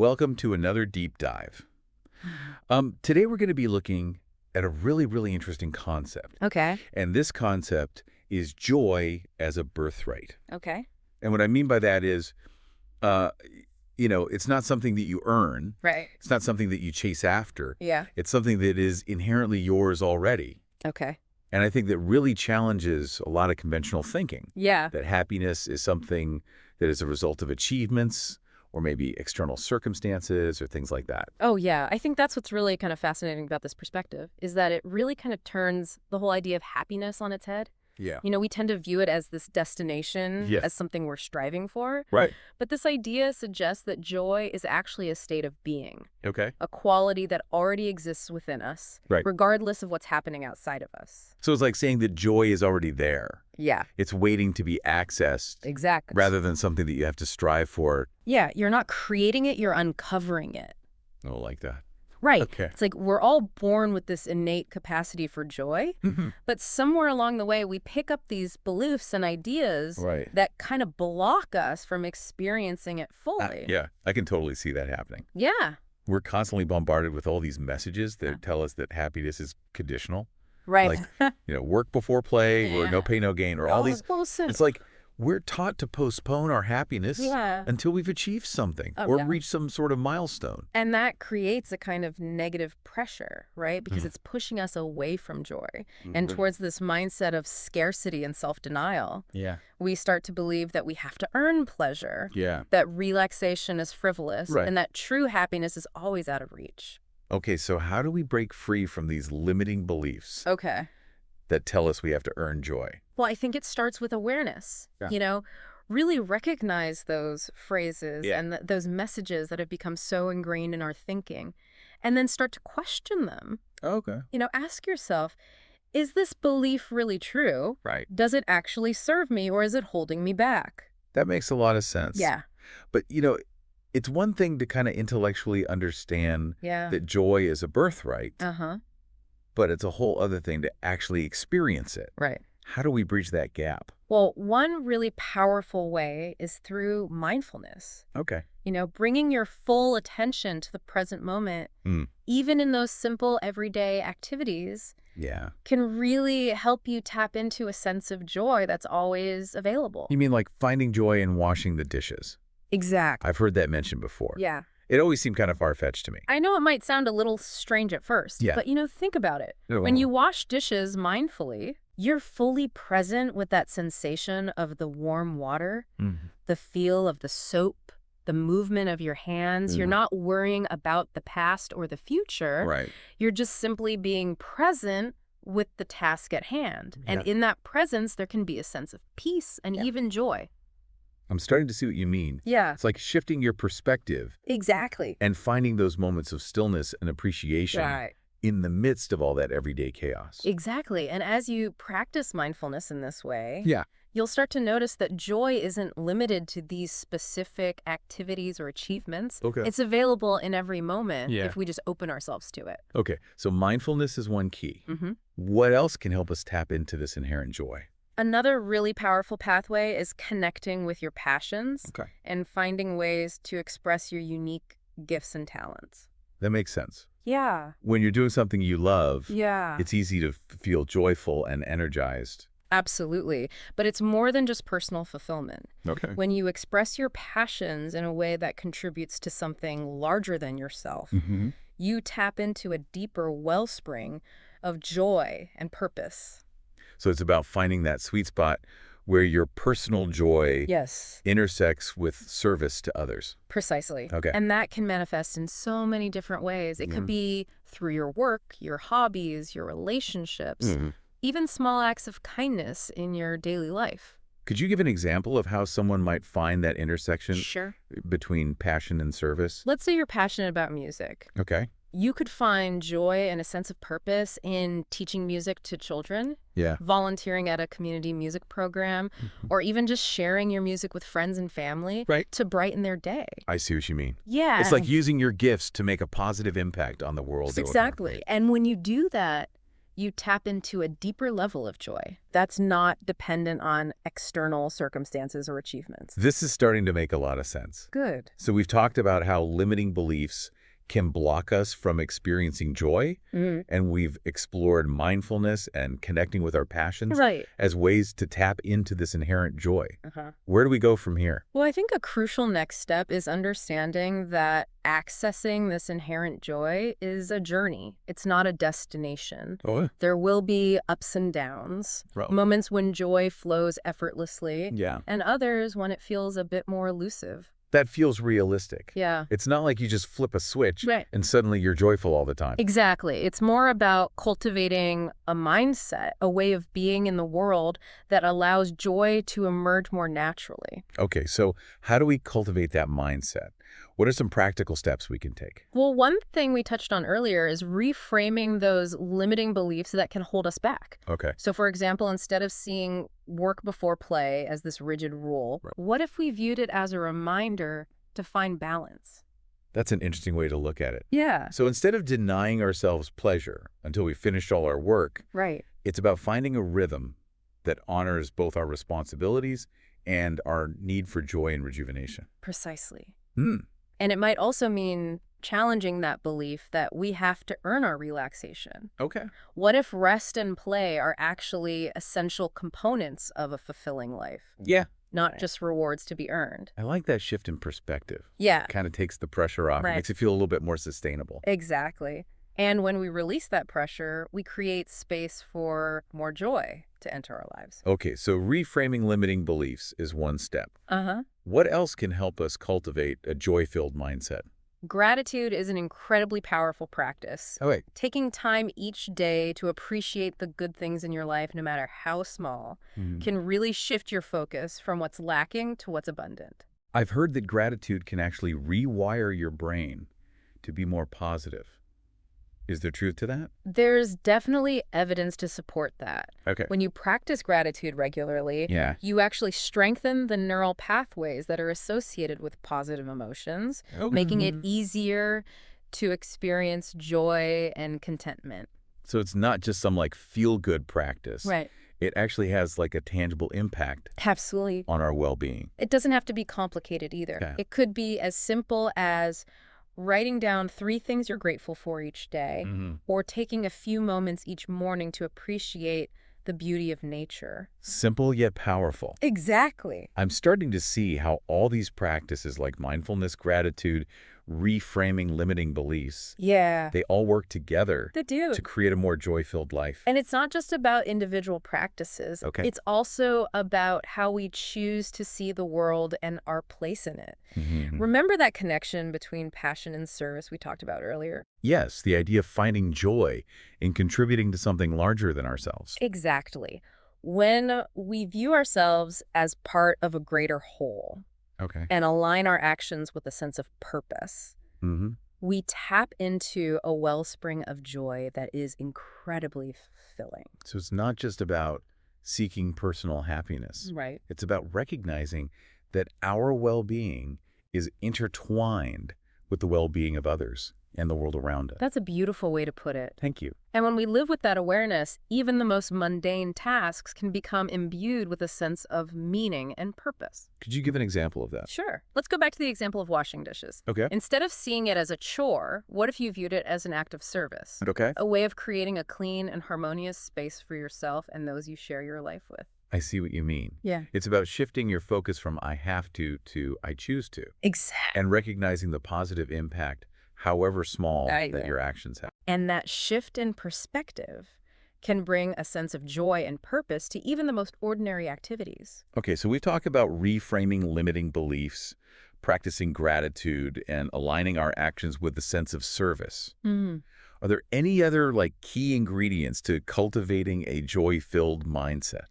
welcome to another deep dive. Today we're going to be looking at a really interesting concept. Okay. And this concept is joy as a birthright. Okay. And what I mean by that is, it's not something that you earn. Right. It's not something that you chase after. Yeah. It's something that is inherently yours already. Okay. And I think that really challenges a lot of conventional thinking. Yeah. That happiness is something that is a result of achievements or maybe external circumstances or things like that. Oh, yeah. I think that's what's really kind of fascinating about this perspective is that it really kind of turns the whole idea of happiness on its head. Yeah. You know, we tend to view it as this destination, Yes. as something we're striving for. Right. But this idea suggests that joy is actually a state of being, Okay. a quality that already exists within us, Right. regardless of what's happening outside of us. So it's like saying that joy is already there. Yeah, It's waiting to be accessed exactly. rather than something that you have to strive for. Yeah, you're not creating it, you're uncovering it. Oh, like that. Right. Okay. It's like we're all born with this innate capacity for joy, but somewhere along the way we pick up these beliefs and ideas Right. that kind of block us from experiencing it fully. Yeah, I can totally see that happening. Yeah. We're constantly bombarded with all these messages that tell us that happiness is conditional. Right. Like, work before play or no pay, no gain or all these. Bullshit. It's like we're taught to postpone our happiness Yeah. until we've achieved something Oh, or yeah. reached some sort of milestone. And that creates a kind of negative pressure, right? Because it's pushing us away from joy and towards this mindset of scarcity and self-denial. Yeah. We start to believe that we have to earn pleasure, Yeah. that relaxation is frivolous, Right. and that true happiness is always out of reach. Okay, so how do we break free from these limiting beliefs Okay. that tell us we have to earn joy? Well, I think it starts with awareness. Yeah. Really recognize those phrases Yeah. and those messages that have become so ingrained in our thinking, and then start to question them. Okay. Ask yourself, is this belief really true? Right. Does it actually serve me, or is it holding me back? That makes a lot of sense. Yeah. But, it's one thing to kind of intellectually understand Yeah. that joy is a birthright, Uh-huh. but it's a whole other thing to actually experience it. Right. How do we bridge that gap? Well, one really powerful way is through mindfulness. Okay. Bringing your full attention to the present moment, even in those simple everyday activities, Yeah. can really help you tap into a sense of joy that's always available. You mean like finding joy in washing the dishes? Exactly. I've heard that mentioned before. Yeah. It always seemed kind of far-fetched to me. I know it might sound a little strange at first, Yeah. but think about it. Oh. When you wash dishes mindfully, you're fully present with that sensation of the warm water, the feel of the soap, the movement of your hands. You're not worrying about the past or the future. Right. You're just simply being present with the task at hand. And in that presence, there can be a sense of peace and even joy. I'm starting to see what you mean. Yeah. It's like shifting your perspective Exactly. and finding those moments of stillness and appreciation Right. in the midst of all that everyday chaos. Exactly. And as you practice mindfulness in this way, Yeah. you'll start to notice that joy isn't limited to these specific activities or achievements. Okay. It's available in every moment Yeah. if we just open ourselves to it. Okay, so mindfulness is one key. Mm-hmm. What else can help us tap into this inherent joy? Another really powerful pathway is connecting with your passions Okay. and finding ways to express your unique gifts and talents. That makes sense. Yeah. When you're doing something you love, Yeah. it's easy to feel joyful and energized. Absolutely. But it's more than just personal fulfillment. Okay. When you express your passions in a way that contributes to something larger than yourself, you tap into a deeper wellspring of joy and purpose. So it's about finding that sweet spot where your personal joy Yes. intersects with service to others. Precisely. Okay. And that can manifest in so many different ways. It could be through your work, your hobbies, your relationships, even small acts of kindness in your daily life. Could you give an example of how someone might find that intersection Sure. between passion and service? Let's say you're passionate about music. Okay. You could find joy and a sense of purpose in teaching music to children, Yeah. volunteering at a community music program, or even just sharing your music with friends and family Right. to brighten their day. I see what you mean. Yeah. It's like using your gifts to make a positive impact on the world. Exactly. And when you do that, you tap into a deeper level of joy that's not dependent on external circumstances or achievements. This is starting to make a lot of sense. Good. So we've talked about how limiting beliefs can block us from experiencing joy, and we've explored mindfulness and connecting with our passions Right. as ways to tap into this inherent joy. Uh-huh. Where do we go from here? Well, I think a crucial next step is understanding that accessing this inherent joy is a journey. It's not a destination. Oh, There will be ups and downs, right. moments when joy flows effortlessly, Yeah. and others when it feels a bit more elusive. That feels realistic. Yeah. It's not like you just flip a switch Right. and suddenly you're joyful all the time. Exactly. It's more about cultivating a mindset, a way of being in the world that allows joy to emerge more naturally. Okay, so how do we cultivate that mindset? What are some practical steps we can take? Well, one thing we touched on earlier is reframing those limiting beliefs that can hold us back. Okay. So, for example, instead of seeing work before play as this rigid rule, what if we viewed it as a reminder to find balance? That's an interesting way to look at it. Yeah. So instead of denying ourselves pleasure until we finished all our work, Right. it's about finding a rhythm that honors both our responsibilities and our need for joy and rejuvenation. Precisely. Hmm. And it might also mean challenging that belief that we have to earn our relaxation. Okay. What if rest and play are actually essential components of a fulfilling life, Yeah. not just rewards to be earned? I like that shift in perspective. Yeah, Kind of takes the pressure off. It Right. makes it feel a little bit more sustainable. exactly. And when we release that pressure, we create space for more joy to enter our lives. Okay, so reframing limiting beliefs is one step. Uh-huh. What else can help us cultivate a joy-filled mindset? Gratitude is an incredibly powerful practice. Oh, wait. Taking time each day to appreciate the good things in your life, no matter how small, can really shift your focus from what's lacking to what's abundant. I've heard that gratitude can actually rewire your brain to be more positive. Is there truth to that? There's definitely evidence to support that. Okay. When you practice gratitude regularly, Yeah. you actually strengthen the neural pathways that are associated with positive emotions, making it easier to experience joy and contentment. So it's not just some like feel-good practice. Right. It actually has like a tangible impact Absolutely. on our well-being. It doesn't have to be complicated either. Okay. It could be as simple as writing down 3 things you're grateful for each day, or taking a few moments each morning to appreciate the beauty of nature. Simple yet powerful. Exactly. I'm starting to see how all these practices like mindfulness, gratitude, reframing limiting beliefs, Yeah. they all work together They do. to create a more joy-filled life. And it's not just about individual practices. Okay. It's also about how we choose to see the world and our place in it. Remember that connection between passion and service we talked about earlier? Yes, the idea of finding joy in contributing to something larger than ourselves. Exactly. When we view ourselves as part of a greater whole Okay. and align our actions with a sense of purpose, we tap into a wellspring of joy that is incredibly fulfilling. So it's not just about seeking personal happiness. Right. It's about recognizing that our well-being is intertwined with the well-being of others and the world around us. That's a beautiful way to put it. Thank you. And when we live with that awareness, even the most mundane tasks can become imbued with a sense of meaning and purpose. Could you give an example of that? Sure. Let's go back to the example of washing dishes. Okay. Instead of seeing it as a chore, what if you viewed it as an act of service? Okay. A way of creating a clean and harmonious space for yourself and those you share your life with. I see what you mean. Yeah. It's about shifting your focus from I have to I choose to, Exactly. and recognizing the positive impact, however small, Right. that your actions have. And that shift in perspective can bring a sense of joy and purpose to even the most ordinary activities. Okay, so we've talked about reframing limiting beliefs, practicing gratitude, and aligning our actions with the sense of service. Are there any other key ingredients to cultivating a joy-filled mindset?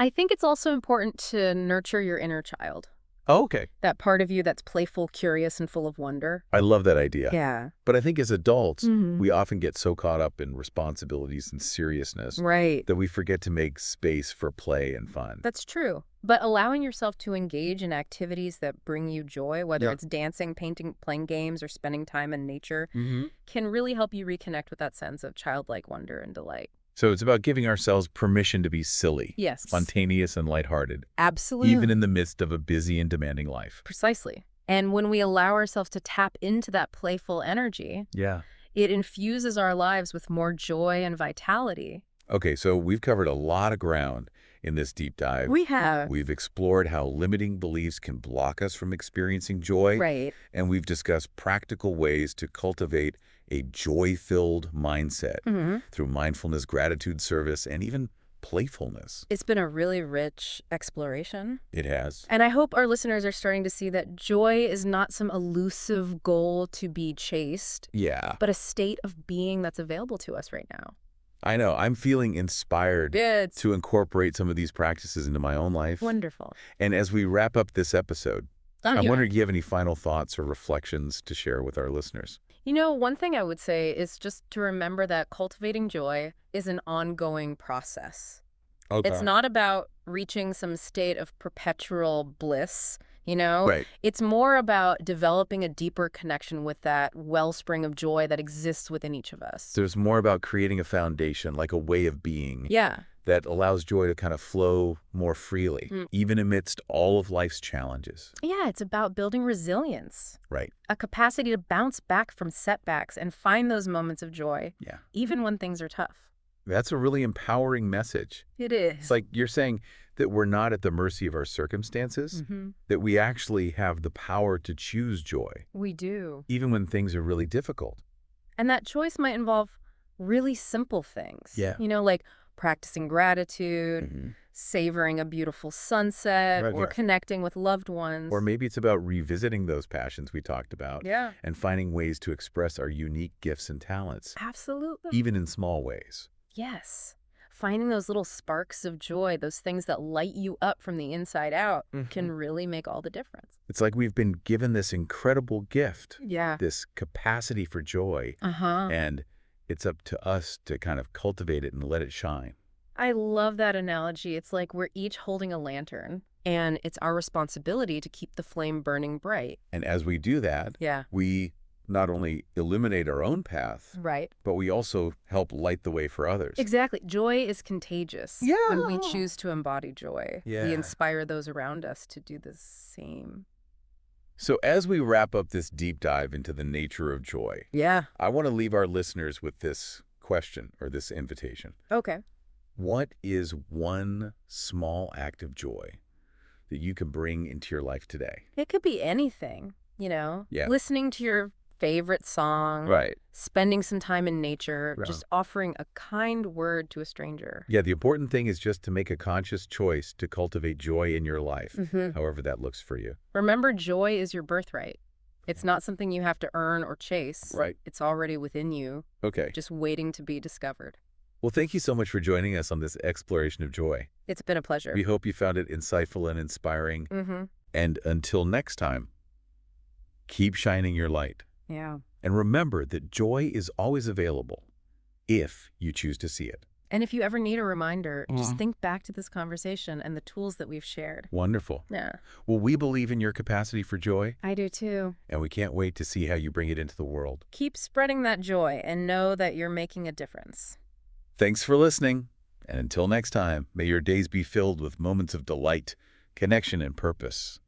I think it's also important to nurture your inner child. Oh, okay. That part of you that's playful, curious, and full of wonder. I love that idea. Yeah. But I think as adults, Mhm. we often get so caught up in responsibilities and seriousness Right. that we forget to make space for play and fun. That's true. But allowing yourself to engage in activities that bring you joy, whether Yeah. it's dancing, painting, playing games, or spending time in nature, Mm-hmm. can really help you reconnect with that sense of childlike wonder and delight. So it's about giving ourselves permission to be silly, Yes. spontaneous, and lighthearted, Absolutely. even in the midst of a busy and demanding life. Precisely. And when we allow ourselves to tap into that playful energy, Yeah. it infuses our lives with more joy and vitality. Okay, so we've covered a lot of ground in this deep dive. We have. We've explored how limiting beliefs can block us from experiencing joy. Right. And we've discussed practical ways to cultivate a joy-filled mindset through mindfulness, gratitude, service, and even playfulness. It's been a really rich exploration. It has. And I hope our listeners are starting to see that joy is not some elusive goal to be chased, Yeah. but a state of being that's available to us right now. I know. I'm feeling inspired It's to incorporate some of these practices into my own life. wonderful. And as we wrap up this episode, I'm Yeah. wondering, do you have any final thoughts or reflections to share with our listeners? You know, one thing I would say is just to remember that cultivating joy is an ongoing process. Okay. It's not about reaching some state of perpetual bliss, you know? Right. It's more about developing a deeper connection with that wellspring of joy that exists within each of us. There's more about creating a foundation, like a way of being, Yeah. that allows joy to kind of flow more freely, even amidst all of life's challenges. Yeah, it's about building resilience, Right. a capacity to bounce back from setbacks and find those moments of joy, Yeah. even when things are tough. That's a really empowering message. It is. It's like you're saying that we're not at the mercy of our circumstances, that we actually have the power to choose joy, We do. even when things are really difficult. And that choice might involve really simple things. Yeah. You know, like practicing gratitude, savoring a beautiful sunset, Right, or right. connecting with loved ones. Or maybe it's about revisiting those passions we talked about Yeah. and finding ways to express our unique gifts and talents, Absolutely. even in small ways. Yes. Finding those little sparks of joy, those things that light you up from the inside out, can really make all the difference. It's like we've been given this incredible gift, Yeah. this capacity for joy, Uh-huh. and it's up to us to kind of cultivate it and let it shine. I love that analogy. It's like we're each holding a lantern, and it's our responsibility to keep the flame burning bright. And as we do that, Yeah. we not only illuminate our own path, Right. but we also help light the way for others. Exactly. Joy is contagious. Yeah. When we choose to embody joy, Yeah. we inspire those around us to do the same. So as we wrap up this deep dive into the nature of joy, Yeah. I want to leave our listeners with this question or this invitation. Okay. What is one small act of joy that you can bring into your life today? It could be anything, you know? Yeah. Listening to your favorite song. Right. Spending some time in nature. Yeah. Just offering a kind word to a stranger. Yeah, the important thing is just to make a conscious choice to cultivate joy in your life, however that looks for you. Remember, joy is your birthright. It's not something you have to earn or chase. Right. It's already within you, Okay. just waiting to be discovered. Well, thank you so much for joining us on this exploration of joy. It's been a pleasure. We hope you found it insightful and inspiring. Mm-hmm. And until next time, keep shining your light. Yeah. And remember that joy is always available if you choose to see it. And if you ever need a reminder, just think back to this conversation and the tools that we've shared. Wonderful. Yeah. Well, we believe in your capacity for joy, I do too. and we can't wait to see how you bring it into the world. Keep spreading that joy and know that you're making a difference. Thanks for listening. And until next time, may your days be filled with moments of delight, connection, and purpose.